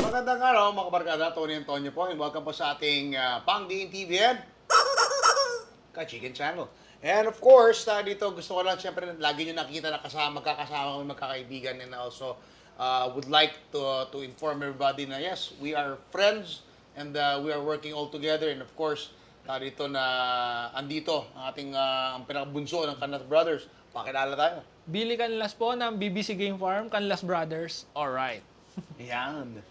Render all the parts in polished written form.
Magandang araw mga kabarkada, Tony Antonio po and welcome po sa ating Pangdiin TV and Ka-Chicken Channel. And of course, dito gusto ko lang siyempre lagi nyo nakikita na magkakasama kami magkakaibigan and also would like to inform everybody na yes, we are friends and we are working all together and of course, dito na andito ang ating ang pinakabunso ng Canlas Brothers. Pakilala tayo. Billy Canlas po ng BBC Game Farm, Canlas Brothers. Alright. Yan.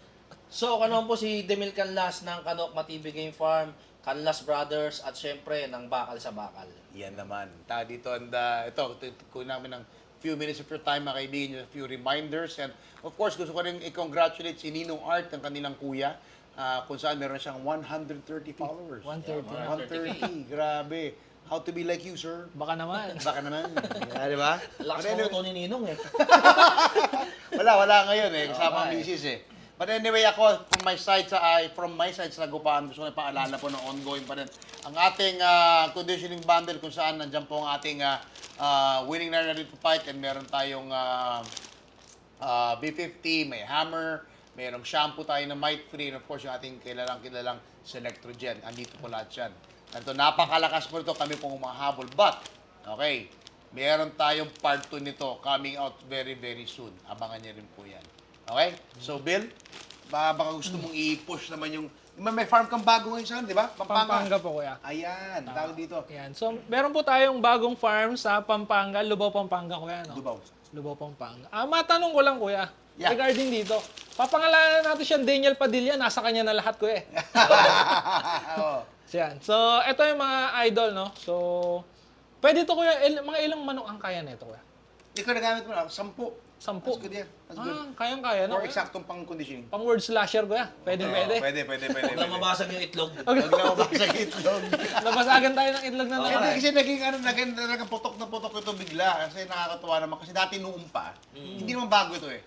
So, ano po si Demil Canlas ng Kanokma TV Game Farm, Canlas Brothers, at syempre ng Bakal sa Bakal. Yan naman. Dito and ito, kunin namin ng few minutes of your time, mga kaibigan, a few reminders. And of course, gusto ko rin i-congratulate si Ninong Art, ng kanilang kuya, kung saan meron siyang 130 followers. 130. Grabe. How to be like you, sir? Baka naman. Baka naman. Di ba? Lakas But mo ni Ninong eh. Wala ngayon eh. Kasama ang misis eh. But anyway, ako, from my side sa Sagupan, gusto ko na paalala po ng ongoing pa rin. Ang ating conditioning bundle kung saan nandiyan po ang ating winning na ready to fight and meron tayong B50, may hammer, mayroong shampoo tayo na Might Free, and of course yung ating kilalang Selectrogen. Andito po lahat yan. Ito, napakalakas po ito, kami pong umahabol. But, okay, meron tayong part 2 nito coming out very, very soon. Abangan niyo rin po yan. Okay? So, Bill, baka gusto mong i-push naman yung... May farm kang bago ngayon saan, di ba? Pampanga po, kuya. Ayan, tawag dito. Yan. So, meron po tayong bagong farm sa Pampanga, Lubao, Pampanga, kuya. No? Dubaw. Pampanga. Matanong ko lang, kuya. Yeah. Regarding dito. Papangalanan natin siya Daniel Padilla. Nasa kanya na lahat, kuya. Oh. So, yan. So, ito yung mga idol, no? So, pwede to, kuya. Mga ilang manok ang kaya nito, kuya? Ikaw nagamit mo na, 10. 10. That's good yan. That's good. Kayang-kaya, no? For exactong pang-conditioning. Pang word slasher, kuya. Pwede. Pwede. Huwag lang mabasag yung itlog. Huwag na mabasag itlog. Nabasagan tayo ng itlog na Hindi, naman. kasi naging talagang putok na putok ito bigla. Kasi nakakatuwa naman. Kasi dati noong pa, hindi naman bago ito eh.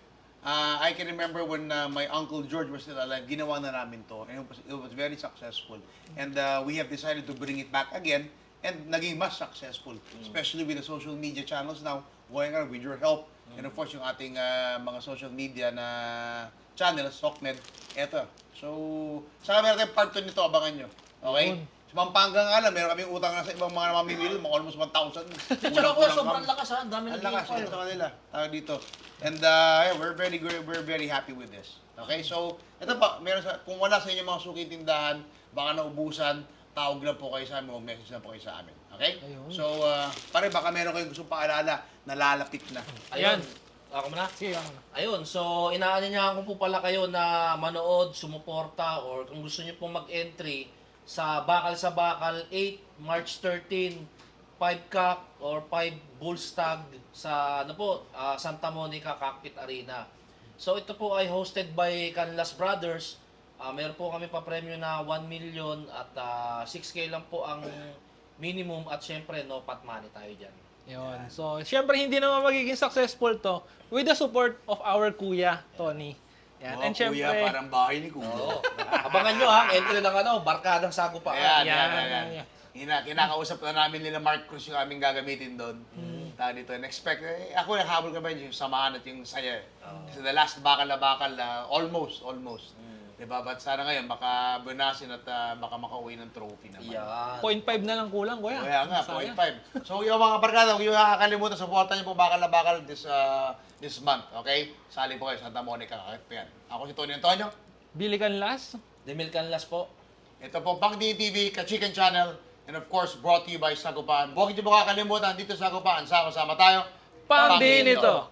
I can remember when my Uncle George was still alive, ginawa na namin to. And it was very successful. And we have decided to bring it back again. And naging mas successful. Especially with the social media channels now, going on with your help. And of course, yung ating mga social media na channels, SOCMED, eto. So, saka meron tayong part 2 nito, abangan nyo. Okay? Sa Pampanga nga lang, meron kaming utang na sa ibang mga mamimili, mga almost 1,000. Tsaka ko, sobrang lakas ha. Ang dami Ang ng lakas game yun sa kanila. Tawag dito. And we're very happy with this. Okay? So, ito pa, kung wala sa inyo mga suki tindahan, baka naubusan, tawag lang po kayo sa amin o message lang po kayo sa amin. Okay? Ayun. So, pare, baka meron kayong gusto paalala na lalapit na. Ayun. Ako muna. Sige, ako na. Ayun, so inaaninyahan ko po pala kayo na manood, sumuporta, or kung gusto niyo pong mag-entry sa Bakal sa Bakal 8, March 13, 5 cock or 5 bull stag sa Santa Monica Cockpit Arena. So ito po ay hosted by Canlas Brothers. Meron po kami pa-premyo na 1 million at 6K lang po ang minimum at syempre no pot money tayo dyan. Yun. So, syempre hindi naman magiging successful to with the support of our kuya, Tony. Yan. And syempre, Kuya, parang bahay ni Kuya. Oo. Abangan nyo ha, entry ng barkadang sago pa. Ayan. Kinakausap na namin nila Mark Cruz yung aming gagamitin doon. Tawag dito, and-expect. Ako naghabol ka ba yung samahan at yung saya. Kasi the last bakal na bakal, almost. Diba? But sana ngayon, baka bunasin at baka makauwi ng trophy naman. Yan. 0.5 na lang kulang, kuya. Kaya nga, Sayang. 0.5. So yung mga barkada, huwag yung nakakalimutan, supportan niyo po bakal na bakal this month. Okay? Sali po kayo, Santa Monica. Yan. Ako si Tony Antonio. Billy Canlas. Demil Canlas po. Ito po, Pangdiin TV, Ka-Chicken Channel. And of course, brought to you by Sagupan. Huwag niyo po kakalimutan, dito sa Sagupan, sama-sama tayo. Pangdiin ito.